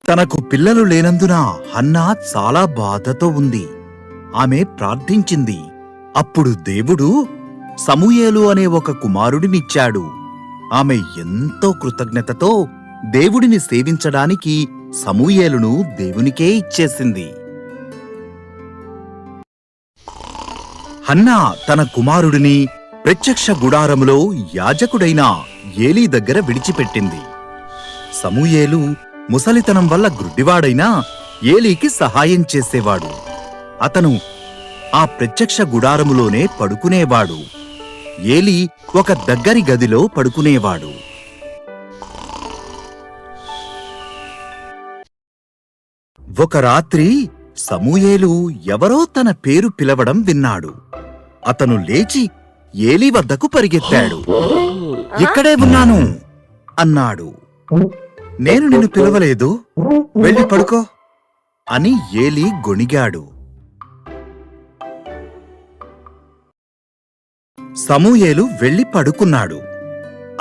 తనకు పిల్లలు లేనందున హన్నా చాలా బాధతో ఉంది. ఆమె ప్రార్థించింది. అప్పుడు దేవుడు సమూయేలు అనే ఒక కుమారుడినిచ్చాడు. ఆమె ఎంతో కృతజ్ఞతతో దేవుడిని సేవించడానికి సమూయేలును దేవునికే ఇచ్చేసింది. హన్నా తన కుమారుడిని ప్రత్యక్ష గుడారములో యాజకుడైన ఏలీ దగ్గర విడిచిపెట్టింది. సమూయేలు ముసలితనం వల్ల గ్రుడ్డివాడైనా ఏలీకి సహాయం చేసేవాడు. అతను ఆ ప్రత్యక్ష గుడారములోనే పడుకునేవాడు. ఏలీ ఒక దగ్గరి గదిలో పడుకునేవాడు. ఒక రాత్రి సమూయేలు ఎవరో తన పేరు పిలవడం విన్నాడు. అతను లేచి ఏలీ వద్దకు పరిగెత్తాడు. ఇక్కడే ఉన్నాను అన్నాడు. నేను నిన్ను పిలవలేదు, వెళ్ళి పడుకో అని ఏలీ గొణిగాడు. సమూయేలు వెళ్ళి పడుకున్నాడు.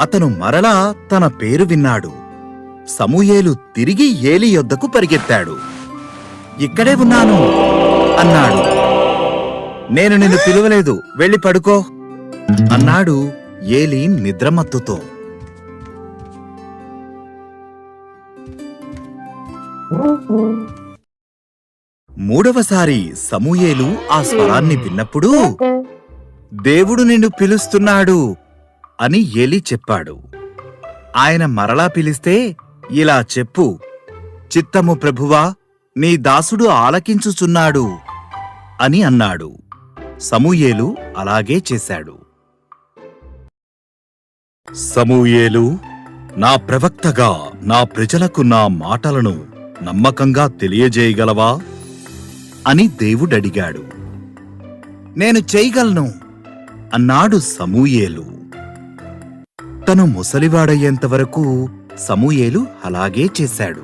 అతను మరలా తన పేరు విన్నాడు. సమూయేలు తిరిగి ఏలీ యొద్దకు పరిగెత్తాడు. ఇక్కడే ఉన్నాను అన్నాడు. నేను నిన్ను పిలవలేదు, వెళ్ళి పడుకో అన్నాడు ఏలీ నిద్రమత్తుతో. మూడవసారి సమూయేలు ఆ స్వరాన్ని విన్నప్పుడు దేవుడు నిన్ను పిలుస్తున్నాడు అని ఏలీ చెప్పాడు. ఆయన మరలా పిలిస్తే ఇలా చెప్పు, చిత్తము ప్రభువా, నీ దాసుడు ఆలకించుచున్నాడు అని అన్నాడు. సమూయేలు అలాగే చేశాడు. సమూయేలు, నా ప్రవక్తగా నా ప్రజలకు నా మాటలను నమ్మకంగా తెలియజేయగలవా అని దేవుడడిగాడు. నేను చేయగలను అన్నాడు సమూయేలు. తను ముసలివాడయ్యేంతవరకు సమూయేలు అలాగే చేశాడు.